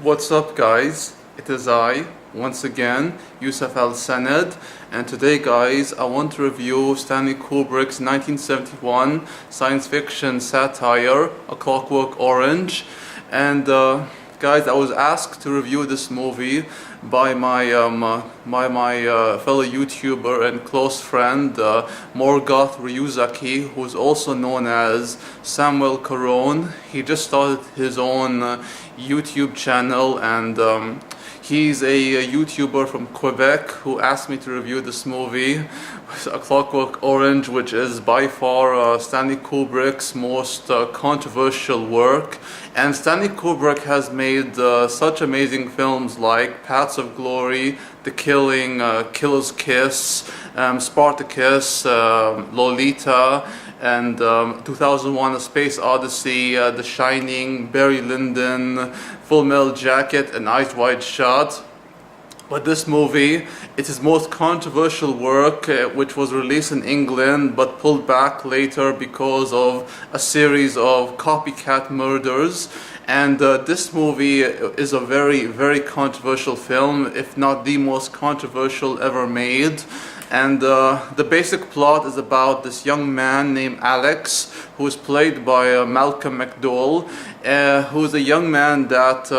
What's up, guys? It is I, once again, Yusuf Al-Sanad, and today, guys, I want to review Stanley Kubrick's 1971 science fiction satire, A Clockwork Orange. And guys, I was asked to review this movie by my fellow YouTuber and close friend Morgoth Ryuzaki, who is also known as Samuel Caron. He just started his own YouTube channel, and he's a YouTuber from Quebec who asked me to review this movie, A Clockwork Orange, which is by far Stanley Kubrick's most controversial work. And Stanley Kubrick has made such amazing films like Paths of Glory, The Killing, Killer's Kiss, Spartacus, Lolita, and 2001: A Space Odyssey, The Shining, Barry Lyndon, Full Metal Jacket, and Eyes Wide Shut. But this movie, it's his most controversial work, which was released in England but pulled back later because of a series of copycat murders. And this movie is a very, very controversial film, if not the most controversial ever made. And the basic plot is about this young man named Alex, who is played by Malcolm McDowell, who is a young man that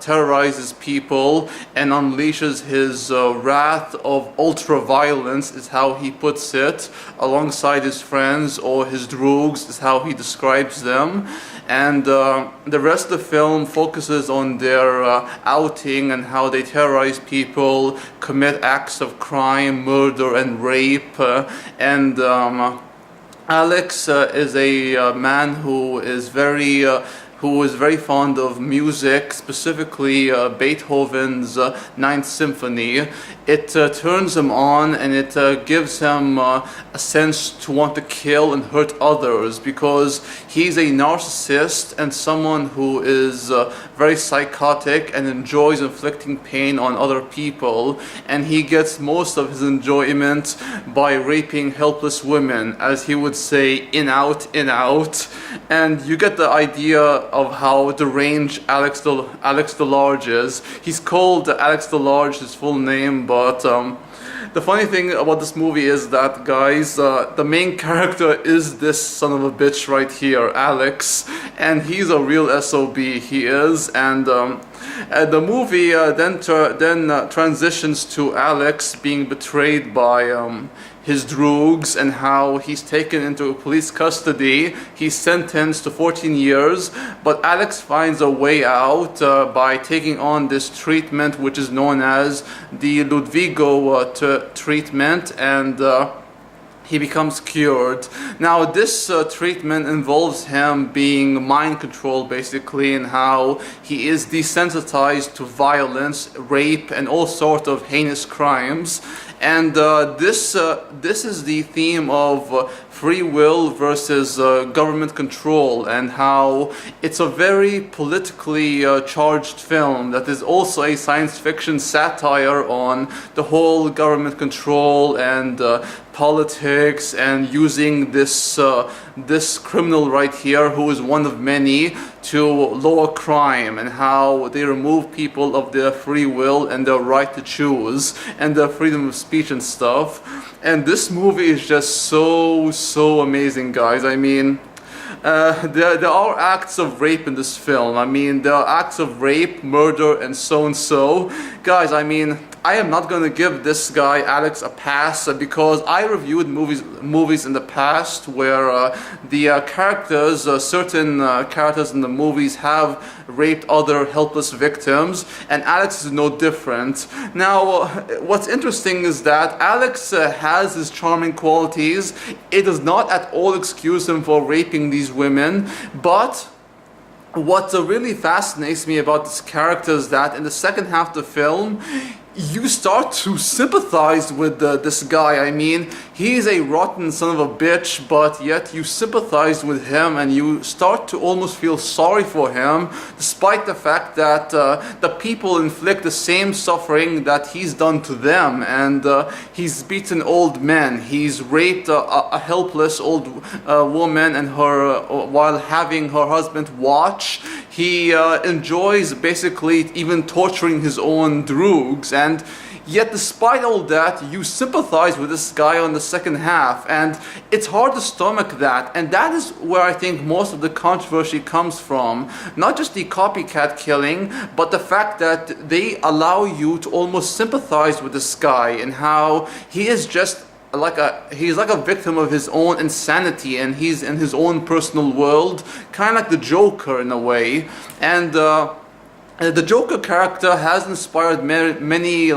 terrorizes people and unleashes his wrath of ultra-violence, is how he puts it, alongside his friends, or his droogs is how he describes them. And the rest of the film focuses on their outing and how they terrorize people, commit acts of crime, murder, and rape. Alex is a man who is very fond of music, specifically Beethoven's Ninth Symphony. It turns him on, and it gives him a sense to want to kill and hurt others, because he's a narcissist and someone who is very psychotic and enjoys inflicting pain on other people, and he gets most of his enjoyment by raping helpless women, as he would say, in out, in out. And you get the idea of how deranged Alex the Large is. He's called Alex the Large, his full name, but the funny thing about this movie is that, guys, the main character is this son of a bitch right here, Alex, and he's a real SOB, he is. And the movie then transitions to Alex being betrayed by his droogs, and how he's taken into police custody. He's sentenced to 14 years, but Alex finds a way out by taking on this treatment, which is known as the Ludwig treatment, and he becomes cured. Now, this treatment involves him being mind controlled, basically, and how he is desensitized to violence, rape, and all sorts of heinous crimes. And this is the theme of free will versus government control, and how it's a very politically charged film that is also a science fiction satire on the whole government control and politics, and using this criminal right here, who is one of many, to lower crime, and how they remove people of their free will and their right to choose and their freedom of speech and stuff. And this movie is just so amazing, guys. I mean, there are acts of rape in this film. I mean, there are acts of rape, murder, and so. Guys, I mean, I am not going to give this guy, Alex, a pass, because I reviewed movies in the past where the characters, certain characters in the movies have raped other helpless victims, and Alex is no different. Now, what's interesting is that Alex has his charming qualities. It does not at all excuse him for raping these women, but what really fascinates me about this character is that in the second half of the film, you start to sympathize with this guy. I mean, he's a rotten son of a bitch, but yet you sympathize with him and you start to almost feel sorry for him, despite the fact that the people inflict the same suffering that he's done to them. And he's beaten old men, he's raped a helpless old woman and her while having her husband watch. He enjoys basically even torturing his own droogs, and yet despite all that, you sympathize with this guy on the second half, and it's hard to stomach that. And that is where I think most of the controversy comes from. Not just the copycat killing, but the fact that they allow you to almost sympathize with this guy and how he is just he's like a victim of his own insanity, and he's in his own personal world, kind of like the Joker in a way. And the Joker character has inspired many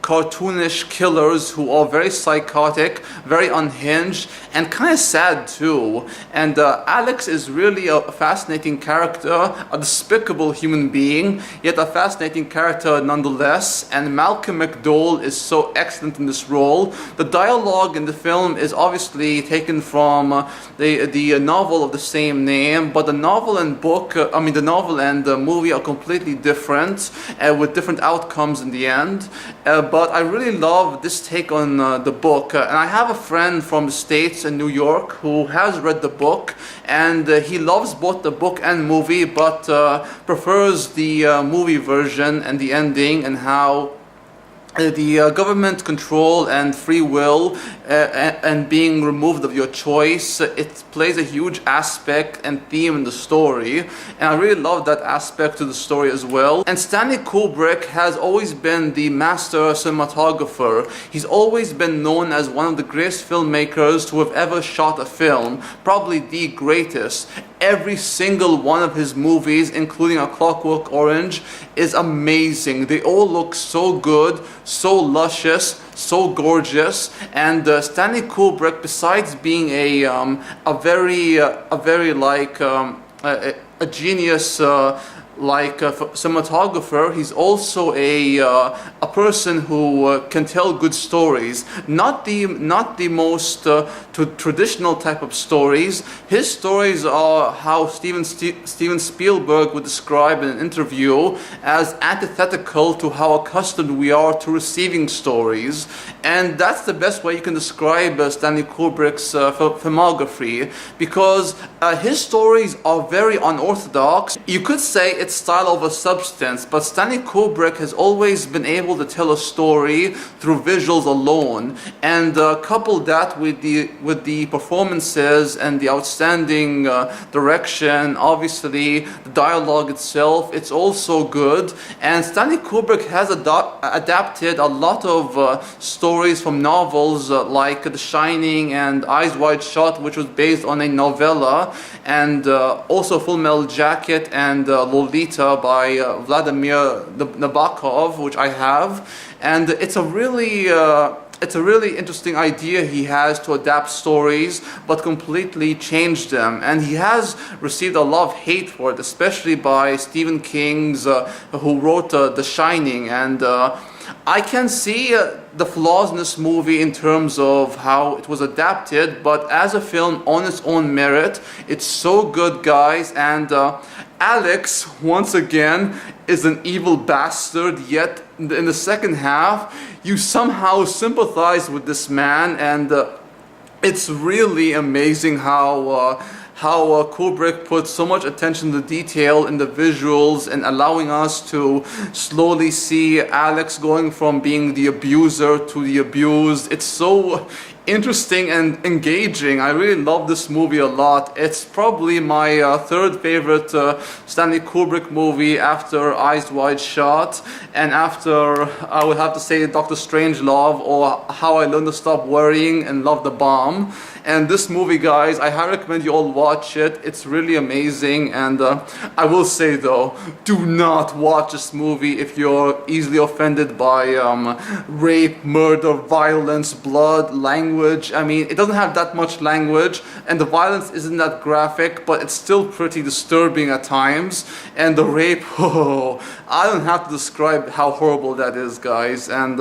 cartoonish killers who are very psychotic, very unhinged, and kind of sad too. And Alex is really a fascinating character, a despicable human being, yet a fascinating character nonetheless. And Malcolm McDowell is so excellent in this role. The dialogue in the film is obviously taken from the novel of the same name, but the novel and the novel and the movie are completely different, with different outcomes in the end. But I really love this take on the book, and I have a friend from the States in New York who has read the book, and he loves both the book and movie, but prefers the movie version and the ending, and how the government control and free will and being removed of your choice, it plays a huge aspect and theme in the story, and I really love that aspect to the story as well. And Stanley Kubrick has always been the master cinematographer. He's always been known as one of the greatest filmmakers to have ever shot a film, probably the greatest. Every single one of his movies, including A Clockwork Orange, is amazing. They all look so good, so luscious, so gorgeous. And Stanley Kubrick, besides being a genius cinematographer, he's also a person who can tell good stories. Not the most traditional type of stories. His stories are how Steven Spielberg would describe in an interview as antithetical to how accustomed we are to receiving stories. And that's the best way you can describe Stanley Kubrick's filmography, because his stories are very unorthodox. You could say it's style over substance, but Stanley Kubrick has always been able to tell a story through visuals alone, and couple that with the performances and the outstanding direction. Obviously the dialogue itself, it's also good. And Stanley Kubrick has adapted a lot of stories from novels like The Shining and Eyes Wide Shut, which was based on a novella, and also Full Metal Jacket and Lolita by Vladimir Nabokov, which I have. And it's a really interesting idea he has to adapt stories but completely change them, and he has received a lot of hate for it, especially by Stephen King's who wrote The Shining. And I can see the flaws in this movie in terms of how it was adapted, but as a film on its own merit, it's so good, guys. And Alex, once again, is an evil bastard, yet in the second half, you somehow sympathize with this man, and it's really amazing how Kubrick put so much attention to detail in the visuals and allowing us to slowly see Alex going from being the abuser to the abused. It's so interesting and engaging. I really love this movie a lot. It's probably my third favorite Stanley Kubrick movie after Eyes Wide Shut, and after, I would have to say, Dr. Strangelove, or How I Learned to Stop Worrying and Love the Bomb. And this movie, guys, I highly recommend you all watch it. It's really amazing. And I will say though, do not watch this movie if you're easily offended by rape, murder, violence, blood, language, language. I mean, it doesn't have that much language, and the violence isn't that graphic, but it's still pretty disturbing at times. And the rape, oh, I don't have to describe how horrible that is, guys. And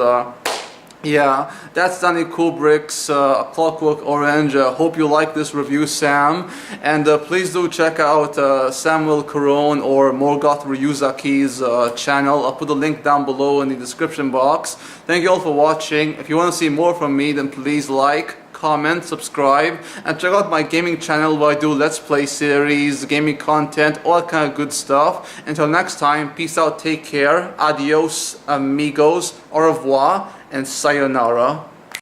yeah, that's Stanley Kubrick's Clockwork Orange. Hope you like this review, Sam. And please do check out Samuel Caron or Morgoth Ryuzaki's channel. I'll put the link down below in the description box. Thank you all for watching. If you want to see more from me, then please like, comment, subscribe, and check out my gaming channel where I do Let's Play series, gaming content, all that kind of good stuff. Until next time, peace out, take care, adios, amigos, au revoir, and sayonara.